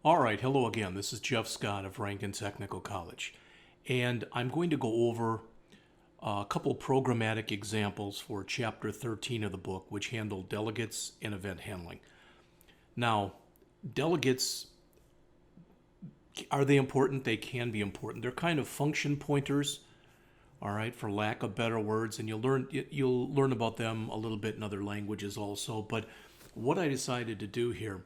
All right, hello again. This is Jeff Scott of Rankin Technical College, and I'm going to go over a couple programmatic examples for Chapter 13 of the book, which handle delegates and event handling. Now, delegates, are they important? They can be important. They're kind of function pointers, all right, for lack of better words, and you'll learn about them a little bit in other languages also. But what I decided to do here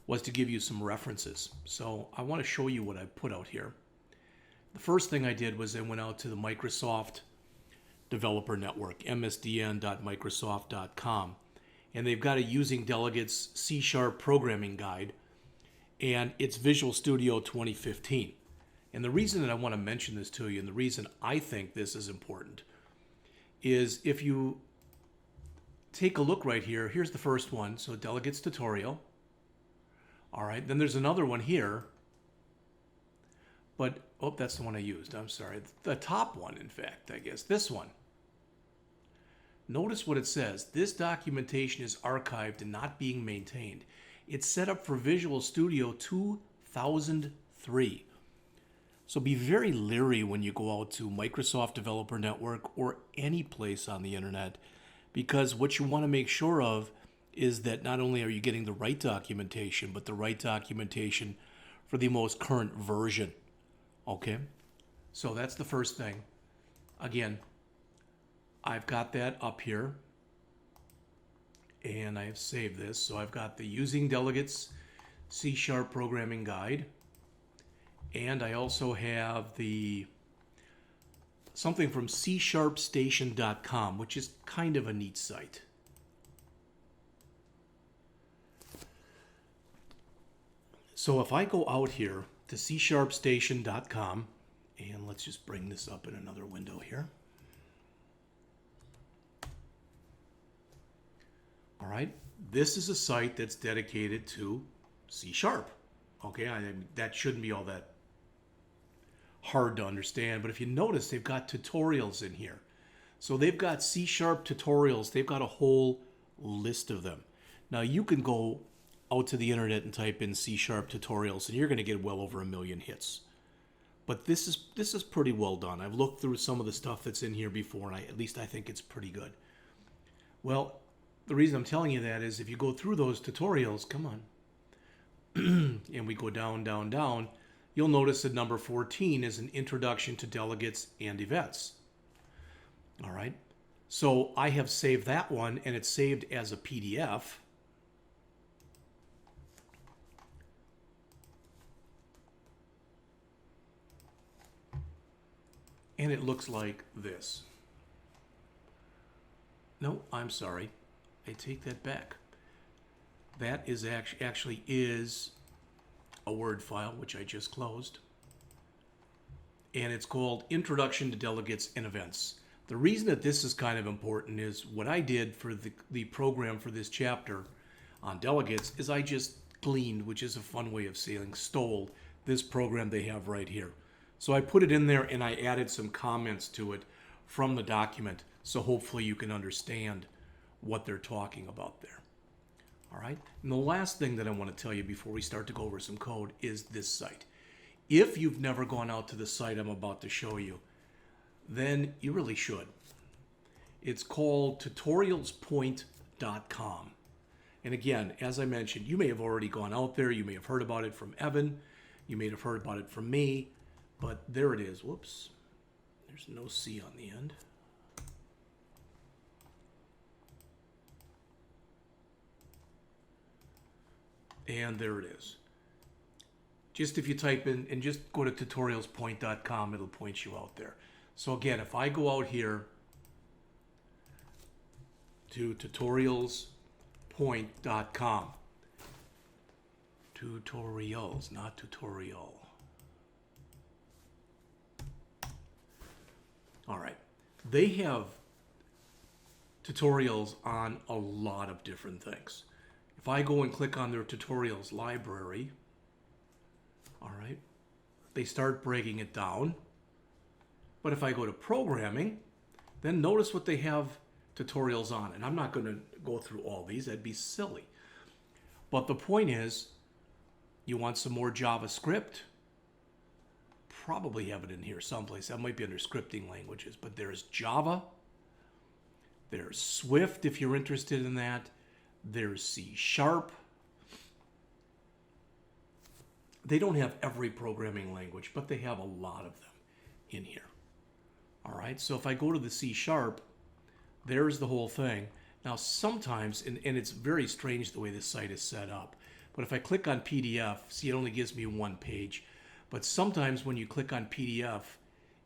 was to give you some references. So I want to show you what I put out here. The first thing I did was I went out to the Microsoft Developer Network, msdn.microsoft.com, and they've got a Using Delegates C# programming guide, and it's Visual Studio 2015. And the reason that I want to mention this to you, and the reason I think this is important, is if you take a look right here, here's the first one, so Delegates Tutorial. All right, then there's another one here, but, oh, that's the one I used. I'm sorry. The top one, in fact, I guess, this one. Notice what it says. This documentation is archived and not being maintained. It's set up for Visual Studio 2003. So be very leery when you go out to Microsoft Developer Network or any place on the internet, because what you want to make sure of is that not only are you getting the right documentation, but the right documentation for the most current version. Okay? So that's the first thing. Again, I've got that up here, and I've saved this. So I've got the Using Delegates C# Programming Guide, and I also have the something from csharpstation.com, which is kind of a neat site. So if I go out here to csharpstation.com, and let's just bring this up in another window here. All right, this is a site that's dedicated to C#. Okay, that shouldn't be all that hard to understand, but if you notice, they've got tutorials in here. So they've got C# tutorials. They've got a whole list of them. Now you can go out to the internet and type in C# tutorials, and you're going to get well over 1 million hits. But this is pretty well done. I've looked through some of the stuff that's in here before, and at least I think it's pretty good. Well, the reason I'm telling you that is if you go through those tutorials, come on, and we go down, down, down, you'll notice that number 14 is an introduction to delegates and events. All right. So I have saved that one, and it's saved as a PDF. And it looks like this. No, I'm sorry. I take that back. That is actually is a Word file, which I just closed. And it's called Introduction to Delegates and Events. The reason that this is kind of important is what I did for the program for this chapter on delegates is I just gleaned, which is a fun way of saying stole, this program they have right here. So I put it in there and I added some comments to it from the document, so hopefully you can understand what they're talking about there. All right. And the last thing that I want to tell you before we start to go over some code is this site. If you've never gone out to the site I'm about to show you, then you really should. It's called tutorialspoint.com. And again, as I mentioned, you may have already gone out there. You may have heard about it from Evan. You may have heard about it from me. But there it is. Whoops. There's no C on the end. And there it is. Just if you type in and just go to tutorialspoint.com, it'll point you out there. So again, if I go out here to tutorialspoint.com, tutorials, not tutorial. All right. They have tutorials on a lot of different things. If I go and click on their tutorials library, all right, they start breaking it down. But if I go to programming, then notice what they have tutorials on. And I'm not going to go through all these. That'd be silly. But the point is, You want some more JavaScript? Probably have it in here someplace. That might be under scripting languages, but there's Java. There's Swift if you're interested in that. There's C Sharp. They don't have every programming language, but they have a lot of them in here. All right, so if I go to the C Sharp, there's the whole thing. Now sometimes, and it's very strange the way this site is set up, but if I click on PDF, see, it only gives me one page. But sometimes when you click on PDF,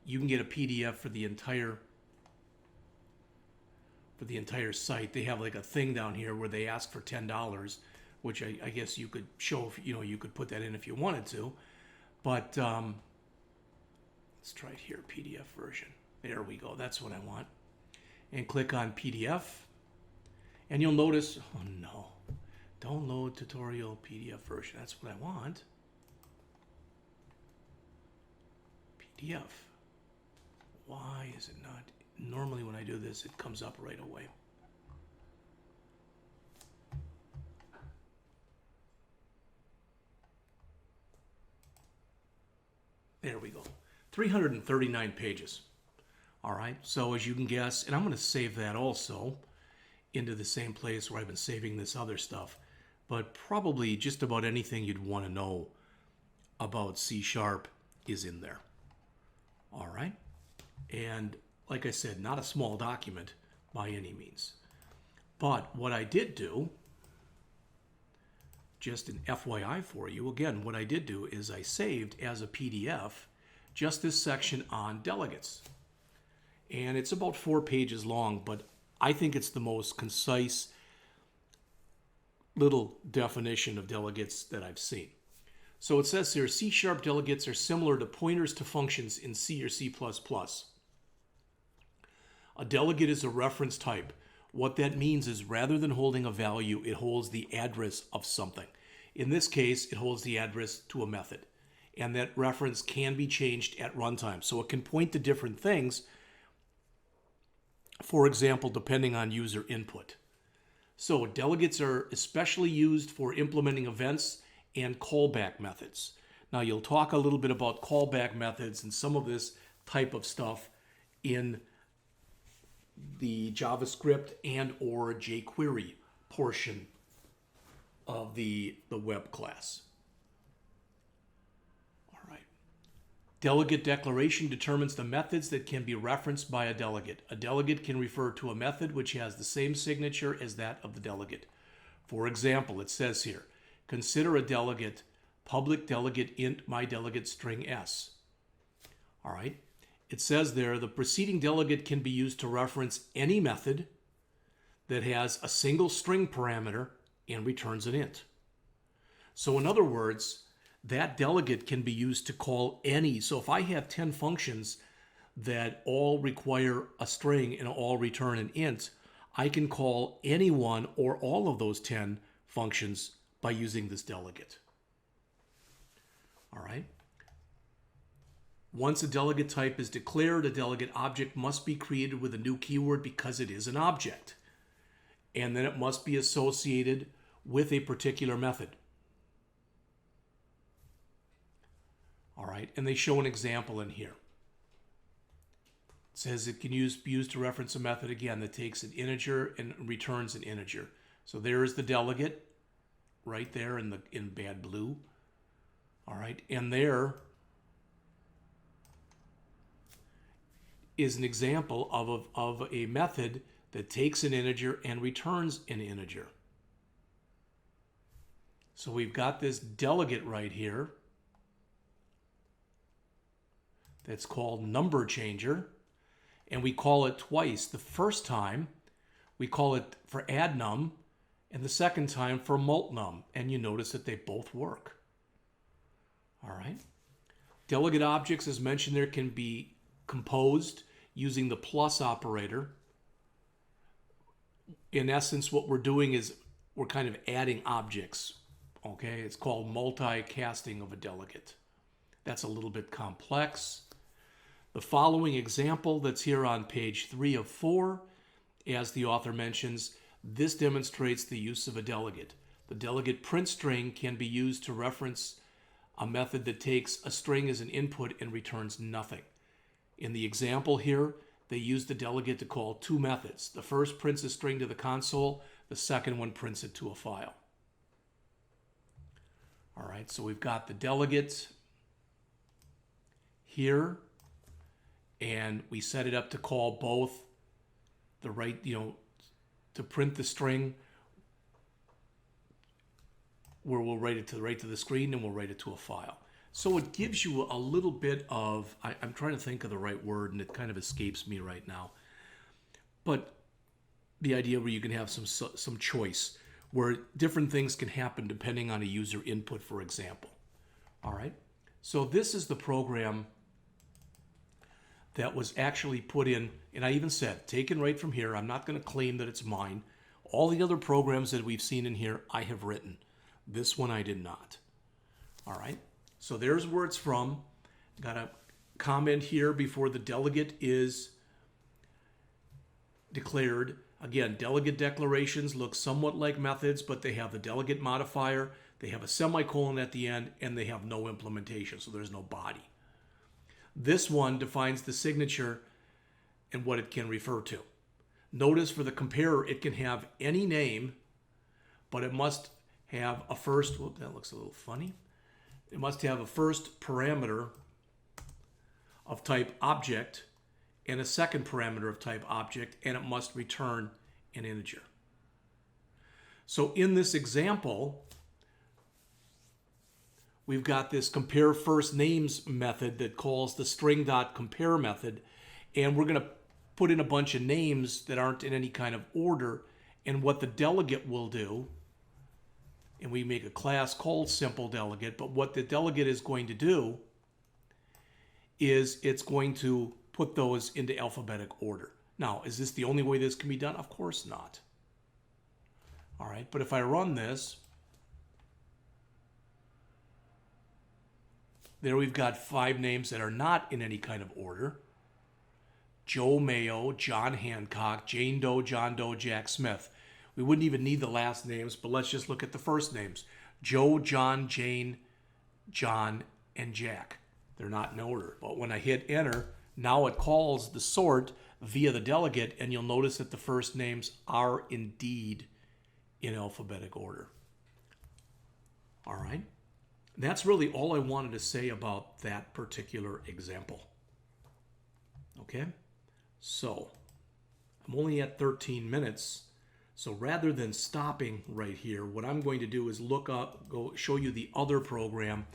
you can get a PDF for the entire site. They have like a thing down here where they ask for $10, which I guess you could show, if you could put that in if you wanted to. But let's try it here, PDF version. There we go. That's what I want. And click on PDF. And you'll notice, oh no, download tutorial PDF version. That's what I want. PDF. Why is it not? Normally when I do this, it comes up right away. There we go. 339 pages. All right, so as you can guess, and I'm going to save that also into the same place where I've been saving this other stuff, but probably just about anything you'd want to know about C# is in there. All right, and like I said, not a small document by any means. But what I did do, just an FYI for you, again, what I did do is I saved as a PDF just this section on delegates. And it's about 4 pages long, but I think it's the most concise little definition of delegates that I've seen. So it says here, C# delegates are similar to pointers to functions in C or C++. A delegate is a reference type. What that means is rather than holding a value, it holds the address of something. In this case, it holds the address to a method. And that reference can be changed at runtime. So it can point to different things, for example, depending on user input. So delegates are especially used for implementing events and callback methods. Now you'll talk a little bit about callback methods and some of this type of stuff in the JavaScript and or jQuery portion of the web class. All right. Delegate declaration determines the methods that can be referenced by a delegate. A delegate can refer to a method which has the same signature as that of the delegate. For example, it says here, consider a delegate public delegate int myDelegate string s. All right. It says there, the preceding delegate can be used to reference any method that has a single string parameter and returns an int. So in other words, that delegate can be used to call any. So if I have 10 functions that all require a string and all return an int, I can call any one or all of those 10 functions by using this delegate. All right. Once a delegate type is declared, a delegate object must be created with a new keyword because it is an object. And then it must be associated with a particular method. All right, and they show an example in here. It says it can be used to reference a method, again, that takes an integer and returns an integer. So there is the delegate right there in bad blue. All right, and there is an example of a method that takes an integer and returns an integer. So we've got this delegate right here that's called number changer, and we call it twice. The first time we call it for addNum, and the second time for multNum, and you notice that they both work. All right. Delegate objects, as mentioned there, can be composed using the plus operator. In essence, what we're doing is we're kind of adding objects. Okay, it's called multicasting of a delegate. That's a little bit complex. The following example that's here on page 3 of 4, as the author mentions, this demonstrates the use of a delegate. The delegate print string can be used to reference a method that takes a string as an input and returns nothing. In the example here, they use the delegate to call two methods. The first prints a string to the console. The second one prints it to a file. All right, so we've got the delegate here, and we set it up to call both the right, to print the string where we'll write it to right to the screen and we'll write it to a file. So it gives you a little bit of, I'm trying to think of the right word and it kind of escapes me right now, but the idea where you can have some choice where different things can happen depending on a user input, for example. All right, so this is the program that was actually put in, and I even said, taken right from here. I'm not going to claim that it's mine. All the other programs that we've seen in here, I have written. This one I did not. All right, so there's where it's from. Got a comment here before the delegate is declared. Again, delegate declarations look somewhat like methods, but they have the delegate modifier, they have a semicolon at the end, and they have no implementation, so there's no body. This one defines the signature and what it can refer to. Notice for the comparer, it can have any name, but it must have a first, whoop, that looks a little funny. It must have a first parameter of type object and a second parameter of type object, and it must return an integer. So in this example, we've got this compare first names method that calls the string.compare method, and we're going to put in a bunch of names that aren't in any kind of order, and what the delegate will do, and we make a class called simple delegate, but what the delegate is going to do is it's going to put those into alphabetic order. Now, is this the only way this can be done? Of course not. All right, but if I run this, there we've got 5 names that are not in any kind of order. Joe Mayo, John Hancock, Jane Doe, John Doe, Jack Smith. We wouldn't even need the last names, but let's just look at the first names. Joe, John, Jane, John, and Jack. They're not in order. But when I hit enter, now it calls the sort via the delegate, and you'll notice that the first names are indeed in alphabetic order. All right. That's really all I wanted to say about that particular example. Okay, so I'm only at 13 minutes. So rather than stopping right here, what I'm going to do is go show you the other program.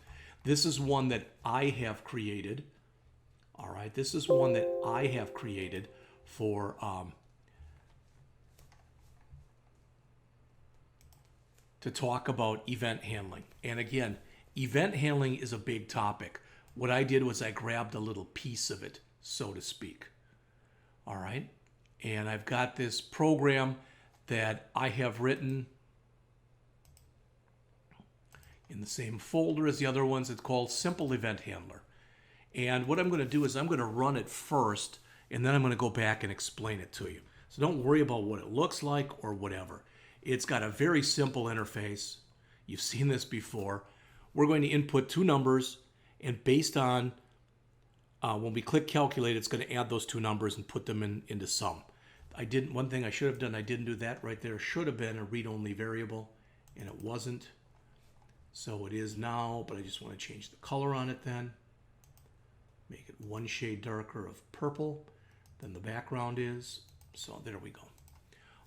This is one that I have created. All right, this is one that I have created for to talk about event handling. And again, event handling is a big topic. What I did was I grabbed a little piece of it, so to speak. All right, and I've got this program that I have written in the same folder as the other ones. It's called Simple Event Handler. And what I'm going to do is I'm going to run it first, and then I'm going to go back and explain it to you. So don't worry about what it looks like or whatever. It's got a very simple interface. You've seen this before. We're going to input 2 numbers, and based on when we click calculate, it's going to add those 2 numbers and put them into sum. One thing I should have done, I didn't do that right there. Should have been a read-only variable, and it wasn't. So it is now, but I just want to change the color on it then. Make it 1 shade darker of purple than the background is. So there we go.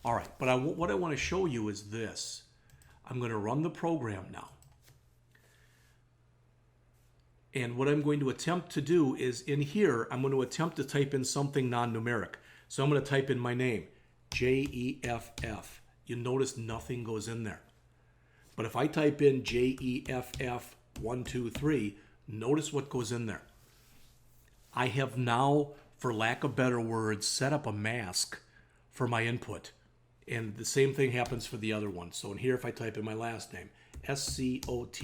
All right, but what I want to show you is this. I'm going to run the program now. And what I'm going to attempt to do is in here, I'm going to attempt to type in something non-numeric. So I'm going to type in my name, Jeff. You notice nothing goes in there. But if I type in Jeff123, notice what goes in there. I have now, for lack of better words, set up a mask for my input. And the same thing happens for the other one. So in here, if I type in my last name, Scott,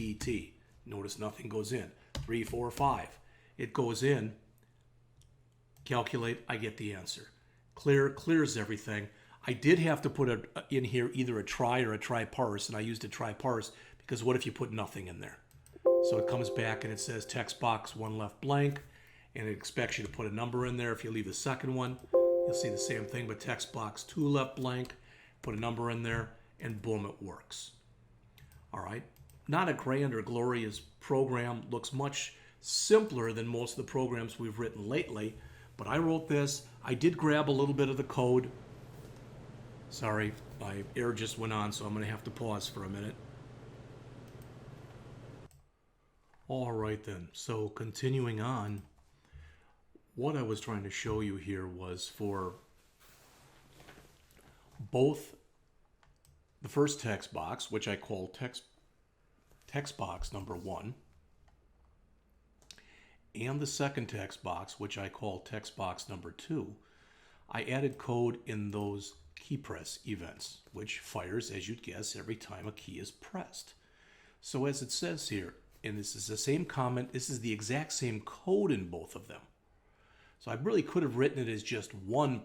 notice nothing goes in. 3, 4, 5. It goes in, calculate, I get the answer. Clears everything. I did have to put in here either a try or a try parse, and I used a try parse because what if you put nothing in there? So it comes back and it says text box 1 left blank, and it expects you to put a number in there. If you leave the second one, you'll see the same thing, but text box 2 left blank, put a number in there, and boom, it works. All right. Not a grand or glorious program. Looks much simpler than most of the programs we've written lately, but I wrote this. I did grab a little bit of the code. Sorry, my air just went on, so I'm going to have to pause for a minute. All right then, so continuing on, what I was trying to show you here was for both the first text box, which I call text box number 1, and the second text box, which I call text box number 2, I added code in those key press events, which fires, as you'd guess, every time a key is pressed. So as it says here, and this is the same comment, this is the exact same code in both of them. So I really could have written it as just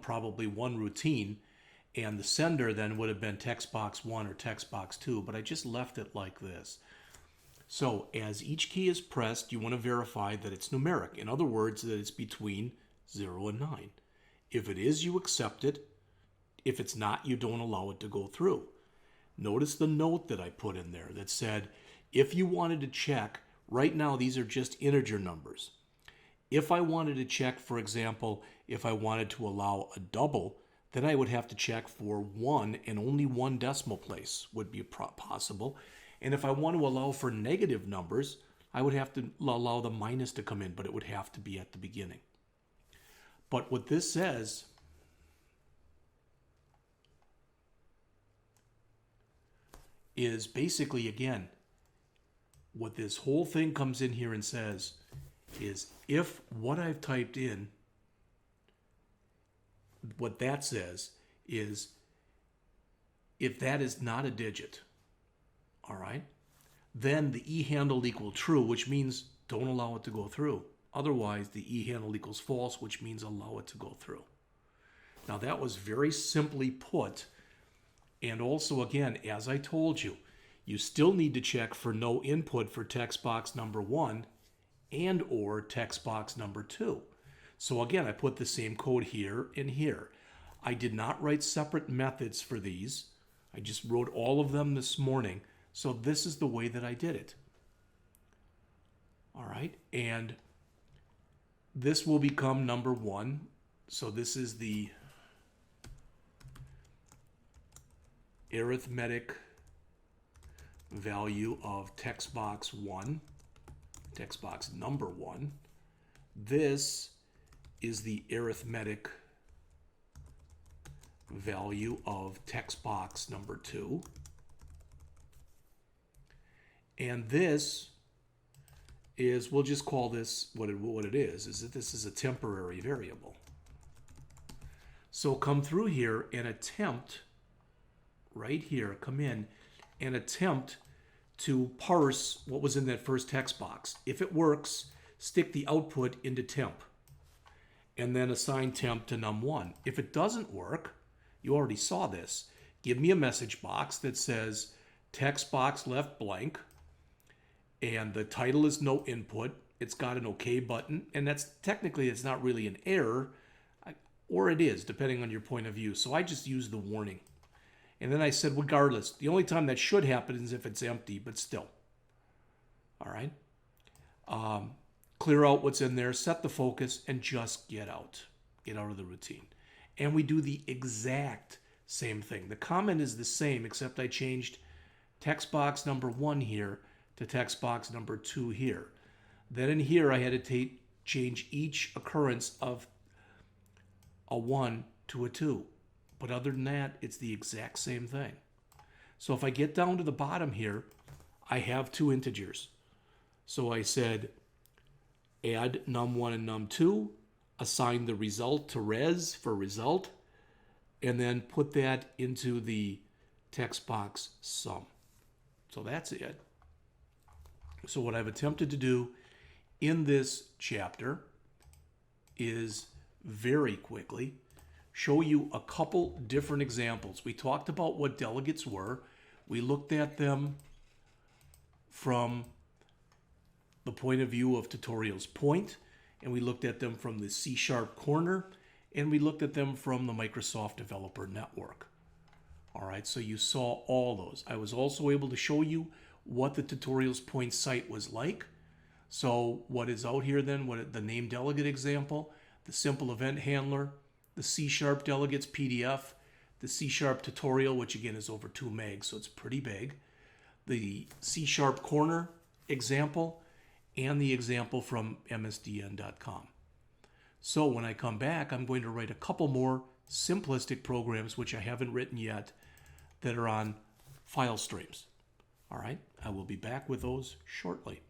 probably one routine, and the sender then would have been text box 1 or text box 2, but I just left it like this. So as each key is pressed, you want to verify that it's numeric. In other words, that it's between 0 and 9. If it is, you accept it. If it's not, you don't allow it to go through. Notice the note that I put in there that said, if you wanted to check, right now these are just integer numbers. If I wanted to check, for example, if I wanted to allow a double, then I would have to check for 1, and only 1 decimal place would be possible. And if I want to allow for negative numbers, I would have to allow the minus to come in, but it would have to be at the beginning. But what this says is basically, again, what this whole thing comes in here and says is if what I've typed in, what that says is if that is not a digit, all right, then the E handle equal true, which means don't allow it to go through. Otherwise, the E handle equals false, which means allow it to go through. Now that was very simply put. And also, again, as I told you, you still need to check for no input for text box number 1 and or text box number 2. So again, I put the same code here and here. I did not write separate methods for these. I just wrote all of them this morning. So this is the way that I did it. All right, and this will become number 1. So this is the arithmetic value of text box 1, text box number 1. This is the arithmetic value of text box number 2. And this is, we'll just call this what it is that this is a temporary variable. So come through here and attempt, right here, come in and attempt to parse what was in that first text box. If it works, stick the output into temp and then assign temp to num1. If it doesn't work, you already saw this, give me a message box that says text box left blank, and the title is no input. It's got an OK button, and that's technically, it's not really an error, or it is, depending on your point of view. So I just use the warning. And then I said, regardless, the only time that should happen is if it's empty, but still. All right. Clear out what's in there, set the focus, and just get out. Get out of the routine. And we do the exact same thing. The comment is the same, except I changed text box number 1 here to text box number 2 here. Then in here, I had to change each occurrence of a 1 to a 2. But other than that, it's the exact same thing. So if I get down to the bottom here, I have 2 integers. So I said add num1 and num2, assign the result to res for result, and then put that into the text box sum. So that's it. So what I've attempted to do in this chapter is very quickly show you a couple different examples. We talked about what delegates were. We looked at them from the point of view of tutorials point, and we looked at them from the C# corner, and we looked at them from the Microsoft Developer Network. All right, so you saw all those. I was also able to show you what the tutorials point site was like. So what is out here then, what the name delegate example, the simple event handler, the C# delegates PDF, the C# tutorial, which again is over 2 megs, so it's pretty big, the C# corner example, and the example from msdn.com. So when I come back, I'm going to write a couple more simplistic programs, which I haven't written yet, that are on file streams. All right, I will be back with those shortly.